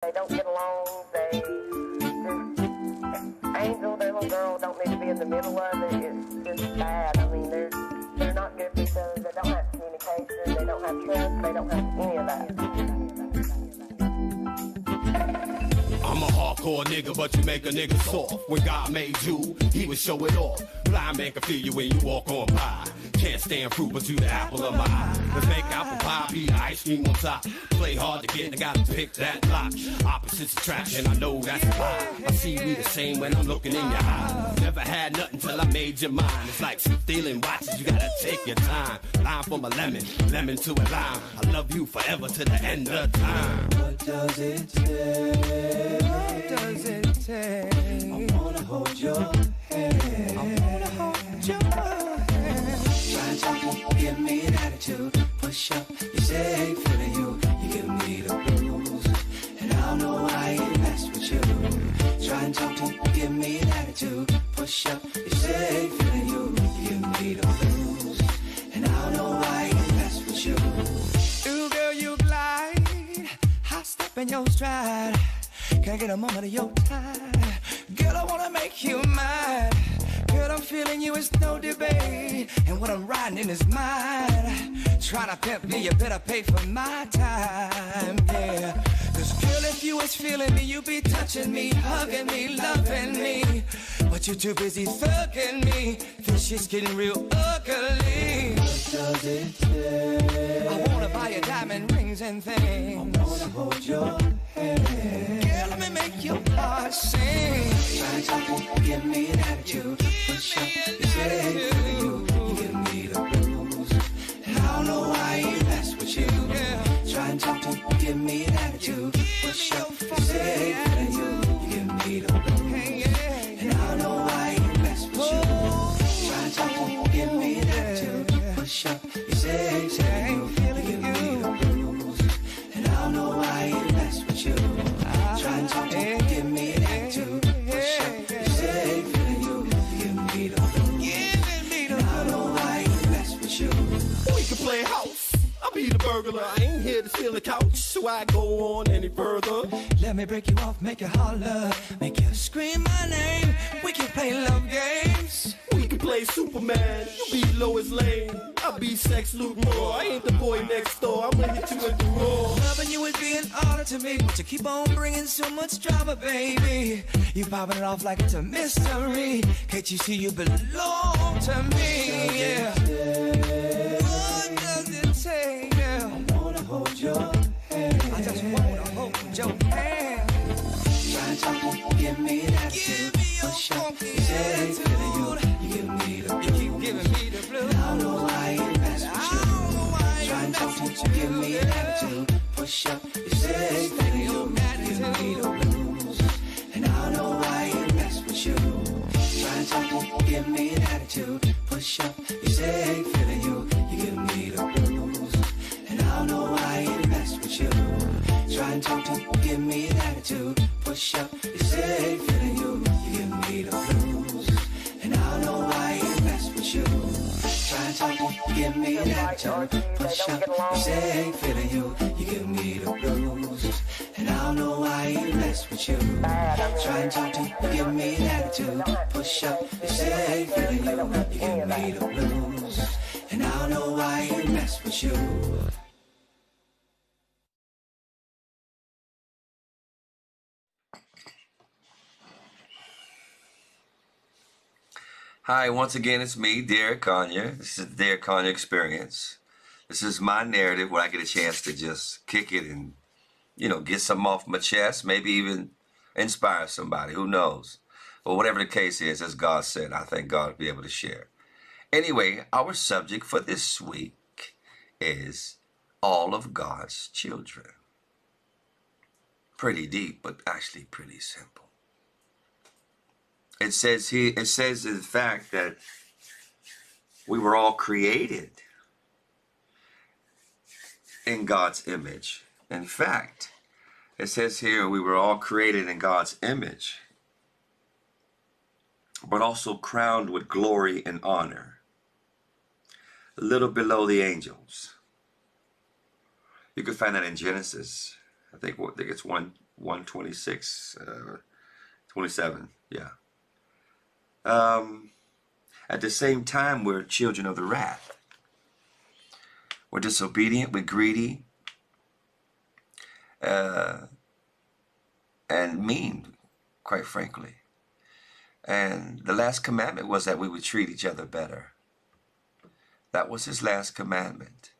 They don't get along. They just, Angel, their little girl, don't need to be in the middle of it. It's just bad. I mean, they're not good for each other. They don't have communication. They don't have trust. They don't have any of that. I'm a hardcore nigga, but you make a nigga soft. When God made you, he would show it off. Blind man can feel you when you walk on by. Can't stand fruit, but you the apple of my eye. Let's make apple pie, be the ice cream on top. Play hard to get, I gotta pick that lock. Opposites attract, and I know that's a lie. I see we the same when I'm looking in your eyes. Never had nothing till I made your mind. It's like stealing watches, you gotta take your time. Lime from a lemon, lemon to a lime. I love you forever to the end of time. What does it take? What does it take? I wanna hold your hand. I wanna hold your hand. Try and talk to give me an attitude. Push up, you say feeling you. You give me the blues, and I don't know why I ain't mess with you. Try and talk to give me an attitude. Push up, you say feeling you. You give me the blues, and I don't know why I ain't mess with you. Ooh, girl, you glide. High step in your stride. Can I get a moment of your time? Girl, I wanna make you mine. Girl, I'm feeling you, it's no debate. And what I'm riding in is mine. Trying to pimp me, you better pay for my time, yeah. Cause girl, if you was feeling me, you be touching me, hugging me, loving me. But you too busy thugging me. This shit's getting real ugly. What does it take? I wanna buy you diamond rings and things. I wanna hold your hand. Girl, let me make your heart sing. Try and talk to give me an attitude. Push up, you say feeling you. You give me the blues, and I don't know why I ain't mess with you. Try and talk to give me an attitude. Push up, you say feeling you. You give me the blues, and I don't know why I ain't mess with you. Try and talk to give me an attitude. Push up, you say feeling you. You give me the blues, and I don't know why I ain't mess with you. Try and talk to give me an attitude. Push up, you say feeling you. You give me the blues, and I don't know why I ain't mess with you. We can play house. I'll be the burglar. I ain't here to steal the couch, so I go on any further. Let me break you off, make you holler, make you scream my name. We can play love games. We can play Superman. You be Lois Lane. I'll be Sex Luke Moore. I ain't the boy next door. I'm gonna hit you with the roar. Loving you would be an honor to me, but you keep on bringing so much drama, baby. You popping it off like it's a mystery. Can't you see you belong to me? Yeah. What does it take, girl? I wanna hold your hand. I just wanna hold your hand. Try and talk to give me an attitude. Give me your Push up, funky you say feeling you. attitude. You give me the You keep blues, giving me the blues. and I don't know why I ain't mess with I you. don't know why Try you and talk mess to with give you, me an girl. attitude. Push up, you say feeling you. You give me the blues, and I don't know why I ain't mess with you. Try and talk to give me an attitude. Push up, you say feeling you. You give me the blues, and I don't know why I ain't mess with you. Try and talk to give me an attitude. Push up, you say feeling you. You give me the blues, and I don't know why I ain't mess with you. Try and talk to give me an attitude. Push up, you say feeling you. You give me the blues, and I don't know why I ain't mess with you. Try and talk to give me an attitude. Push up, you say feeling you. You give me the blues, and I don't know why I ain't mess with you. Hi, once again, it's me, Derek Conyer. This is the Derek Conyer Experience. This is my narrative where I get a chance to just kick it and, get something off my chest, maybe even inspire somebody, who knows. But whatever the case is, as God said, I thank God to be able to share. Anyway, our subject for this week is all of God's children. Pretty deep, but actually pretty simple. It says in fact that we were all created in God's image. In fact, it says here we were all created in God's image, but also crowned with glory and honor, a little below the angels. You can find that in Genesis. I think it's 126, 27, yeah. At the same time, we're children of the wrath. We're disobedient, we're greedy, and mean, quite frankly. And the last commandment was that we would treat each other better. That was his last commandment.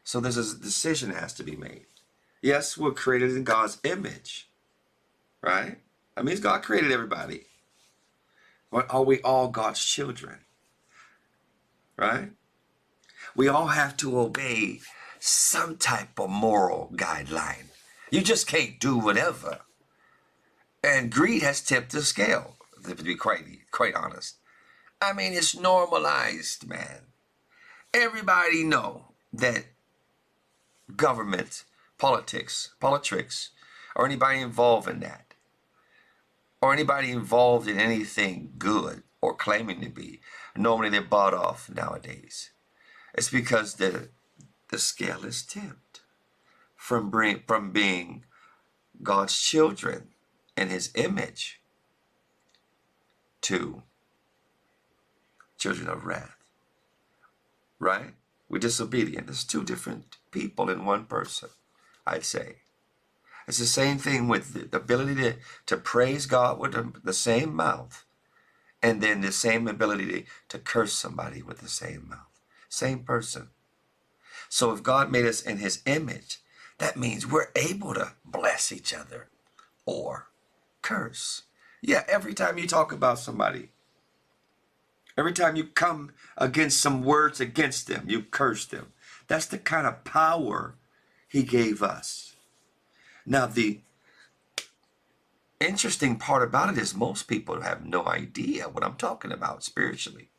So there's a decision that has to be made. Yes, we're created in God's image, right? That means God created everybody. But are we all God's children? Right? We all have to obey some type of moral guideline. You just can't do whatever. And greed has tipped the scale, to be quite honest. I mean, it's normalized, man. Everybody know that government, politics, or anybody involved in that, or anybody involved in anything good or claiming to be, normally they're bought off nowadays. It's because the scale is tipped from being God's children in his image to children of wrath. Right? We're disobedient. There's two different people in one person, I'd say. It's the same thing with the ability to praise God with the same mouth, and then the same ability to curse somebody with the same mouth. Same person. So if God made us in his image, that means we're able to bless each other or curse. Yeah, every time you talk about somebody, every time you come against some words against them, you curse them. That's the kind of power he gave us. Now, the interesting part about it is most people have no idea what I'm talking about spiritually.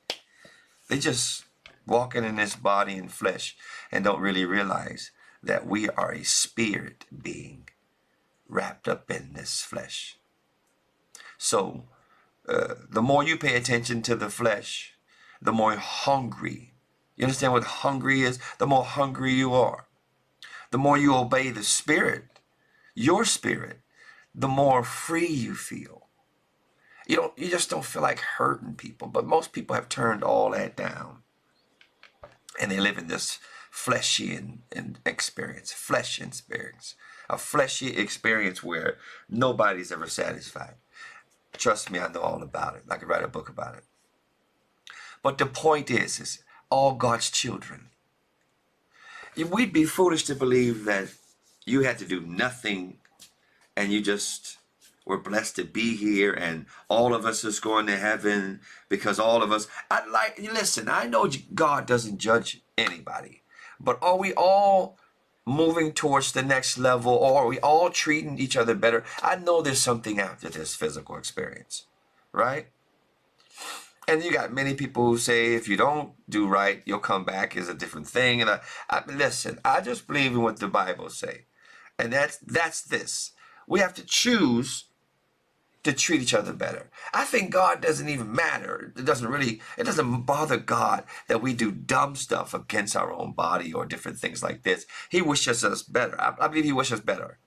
They just walking in this body and flesh and don't really realize that we are a spirit being wrapped up in this flesh. So the more you pay attention to the flesh, the more hungry. You understand what hungry is? The more hungry you are. The more you obey the spirit, your spirit, the more free you feel. You just don't feel like hurting people. But most people have turned all that down. And they live in this fleshy experience, a fleshy experience where nobody's ever satisfied. Trust me, I know all about it. I could write a book about it. But the point is all God's children. We'd be foolish to believe that you had to do nothing and you just were blessed to be here and all of us is going to heaven because all of us, listen, I know God doesn't judge anybody, but are we all moving towards the next level, or are we all treating each other better? I know there's something after this physical experience, right? And you got many people who say if you don't do right, you'll come back is a different thing. And listen, I just believe in what the Bible say, and that's this. We have to choose to treat each other better. I think God doesn't even matter. It doesn't bother God that we do dumb stuff against our own body or different things like this. He wishes us better. I believe he wishes us better.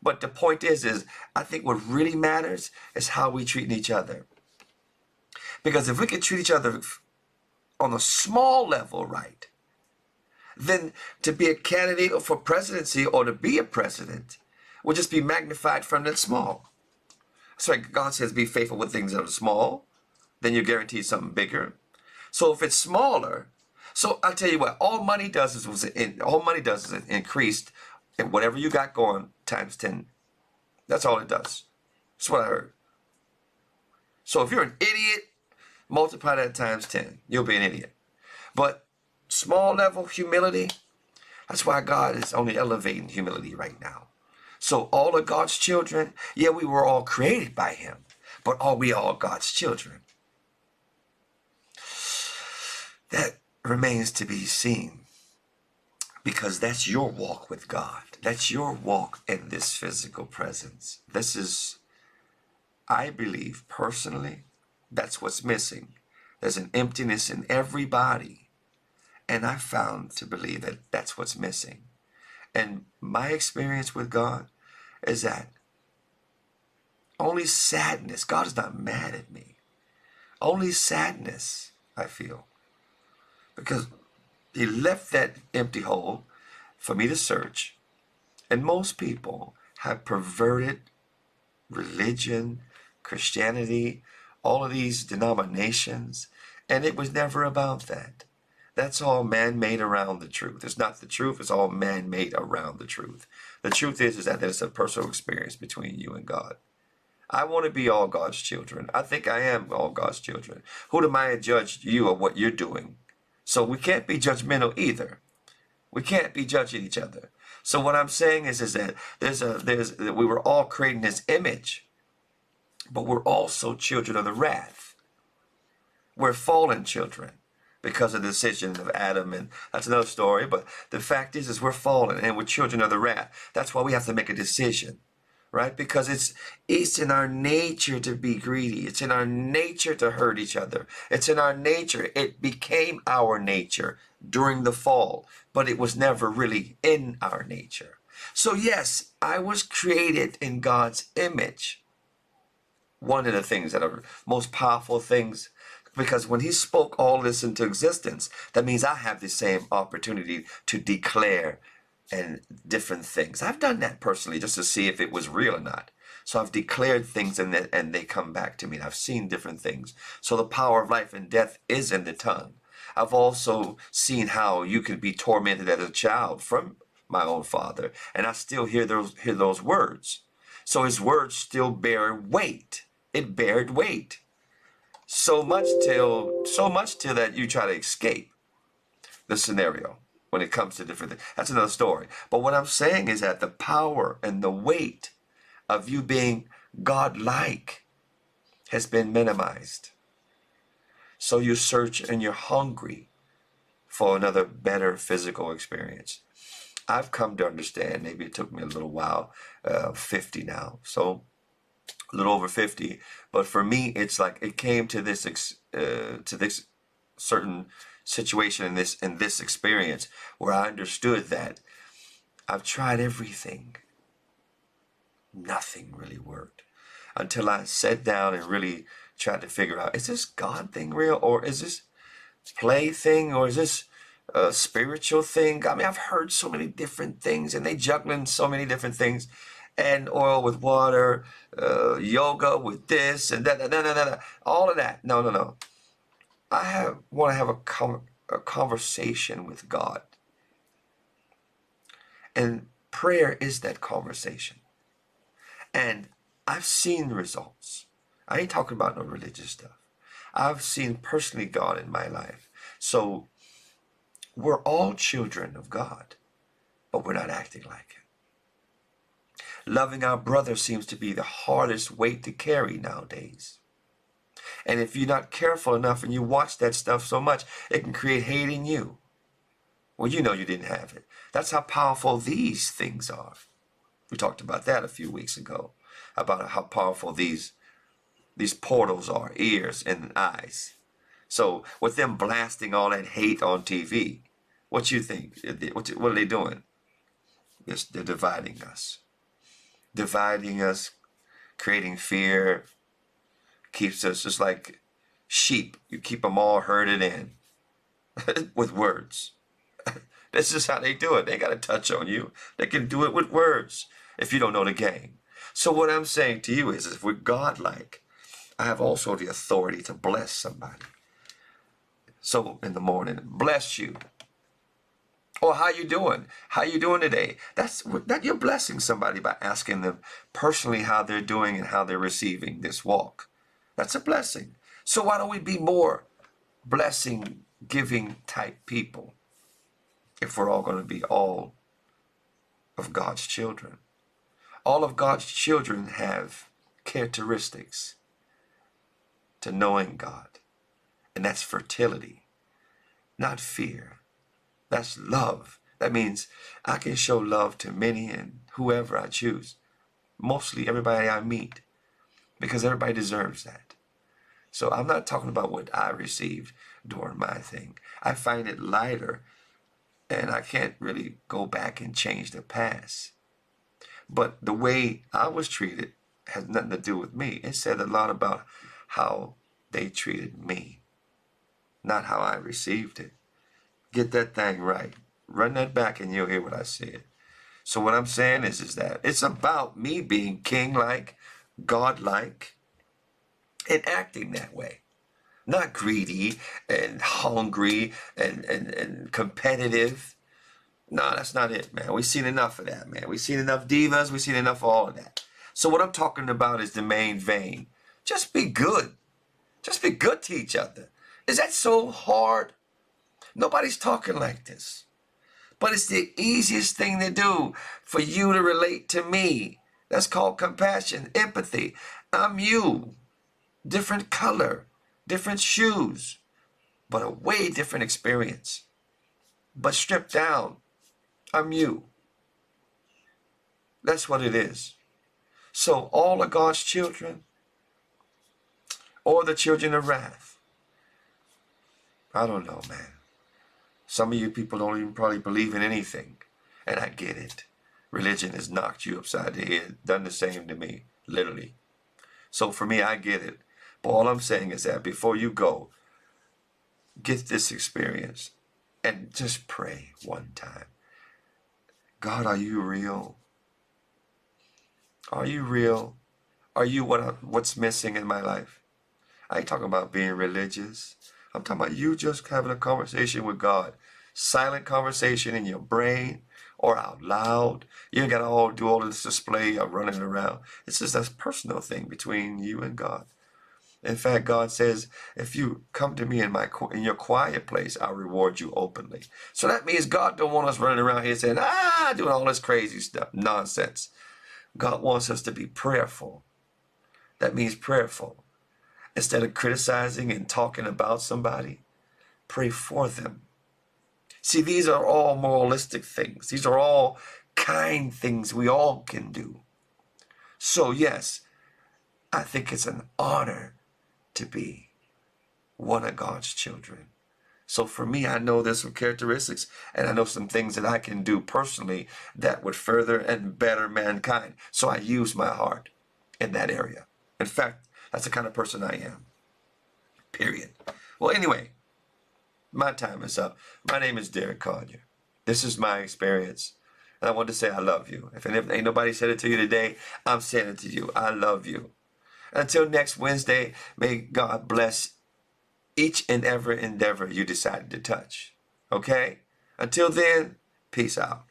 But the point is I think what really matters is how we treat each other. Because if we can treat each other on a small level right, then to be a candidate for presidency or to be a president will just be magnified from that small. So God says, be faithful with things that are small, then you're guaranteed something bigger. So if it's smaller, so I'll tell you what, all money does is increased in whatever you got going times 10. That's all it does. That's what I heard. So if you're an idiot, multiply that times 10. You'll be an idiot. But small level humility, that's why God is only elevating humility right now. So all of God's children, yeah, we were all created by him, but are we all God's children? That remains to be seen, because that's your walk with God. That's your walk in this physical presence. This is, I believe personally, that's what's missing. There's an emptiness in everybody, and I found to believe that that's what's missing. And my experience with God is that Only sadness. God is not mad at me. Only sadness I feel. Because he left that empty hole for me to search. And most people have perverted religion, Christianity, all of these denominations, and it was never about that. That's all man-made around the truth. It's not the truth, it's all man-made around the truth. The truth is that it's a personal experience between you and God. I want to be all God's children. I think I am all God's children. Who am I to judge you or what you're doing? So we can't be judgmental either. We can't be judging each other. So what I'm saying is that we were all creating this image, but we're also children of the wrath. We're fallen children because of the decision of Adam, and that's another story. But the fact is we're fallen and we're children of the wrath. That's why we have to make a decision, right? Because it's in our nature to be greedy. It's in our nature to hurt each other. It's in our nature. It became our nature during the fall, but it was never really in our nature. So yes, I was created in God's image. One of the things that are most powerful things, because when he spoke all this into existence, that means I have the same opportunity to declare and different things. I've done that personally just to see if it was real or not. So I've declared things and they come back to me. And I've seen different things. So the power of life and death is in the tongue. I've also seen how you could be tormented as a child from my own father, and I still hear those words. So his words still bear weight. It bared weight. So much till that you try to escape the scenario when it comes to different things. That's another story. But what I'm saying is that the power and the weight of you being God-like has been minimized. So you search and you're hungry for another better physical experience. I've come to understand, maybe it took me a little while, 50 now, so a little over 50. But for me, it's like it came to this certain situation in this experience where I understood that I've tried everything. Nothing really worked until I sat down and really tried to figure out, is this God thing real, or is this play thing, or is this a spiritual thing? I mean, I've heard so many different things, and they juggling so many different things, and oil with water, yoga with this and that, all of that. No. I want to have a conversation with God, and prayer is that conversation. And I've seen results. I ain't talking about no religious stuff. I've seen personally God in my life. So we're all children of God, but we're not acting like it. Loving our brother seems to be the hardest weight to carry nowadays. And if you're not careful enough and you watch that stuff so much, it can create hate in you. Well, you know you didn't have it. That's how powerful these things are. We talked about that a few weeks ago, about how powerful these portals are, ears and eyes. So with them blasting all that hate on TV, what you think? What are they doing? They're dividing us. Dividing us, creating fear, keeps us just like sheep. You keep them all herded in with words. This is how they do it. They got to touch on you. They can do it with words if you don't know the game. So what I'm saying to you is if we're God-like, I have also the authority to bless somebody. So in the morning, bless you. Or how you doing? How you doing today? That you're blessing somebody by asking them personally how they're doing and how they're receiving this walk. That's a blessing. So why don't we be more blessing, giving type people if we're all going to be all of God's children? All of God's children have characteristics to knowing God. And that's fertility, not fear. That's love. That means I can show love to many and whoever I choose. Mostly everybody I meet. Because everybody deserves that. So I'm not talking about what I received during my thing. I find it lighter. And I can't really go back and change the past. But the way I was treated has nothing to do with me. It said a lot about how they treated me, not how I received it. Get that thing right. Run that back and you'll hear what I said. So what I'm saying is that it's about me being king-like, God-like, and acting that way. Not greedy and hungry and competitive. No, that's not it, man. We've seen enough of that, man. We've seen enough divas. We've seen enough of all of that. So what I'm talking about is the main vein. Just be good. Just be good to each other. Is that so hard? Nobody's talking like this. But it's the easiest thing to do for you to relate to me. That's called compassion, empathy. I'm you. Different color, different shoes, but a way different experience. But stripped down, I'm you. That's what it is. So all of God's children, or the children of wrath, I don't know, man. Some of you people don't even probably believe in anything, and I get it. Religion has knocked you upside the head, done the same to me, literally. So for me, I get it. But all I'm saying is that before you go, get this experience and just pray one time. God, are you real? Are you real? Are you what's missing in my life? I ain't talking about being religious. I'm talking about you just having a conversation with God. Silent conversation in your brain or out loud. You ain't got to do all this display of running around. It's just a personal thing between you and God. In fact, God says, if you come to me in your quiet place, I'll reward you openly. So that means God don't want us running around here saying, doing all this crazy stuff. Nonsense. God wants us to be prayerful. That means prayerful. Instead of criticizing and talking about somebody, pray for them. See, these are all moralistic things. These are all kind things we all can do. So yes, I think it's an honor to be one of God's children. So for me, I know there's some characteristics and I know some things that I can do personally that would further and better mankind. So I use my heart in that area. In fact, that's the kind of person I am. Period. Well, anyway, my time is up. My name is Derek Conyer. This is my experience. And I want to say I love you. If ain't nobody said it to you today, I'm saying it to you. I love you. Until next Wednesday, may God bless each and every endeavor you decided to touch. Okay? Until then, peace out.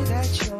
That you're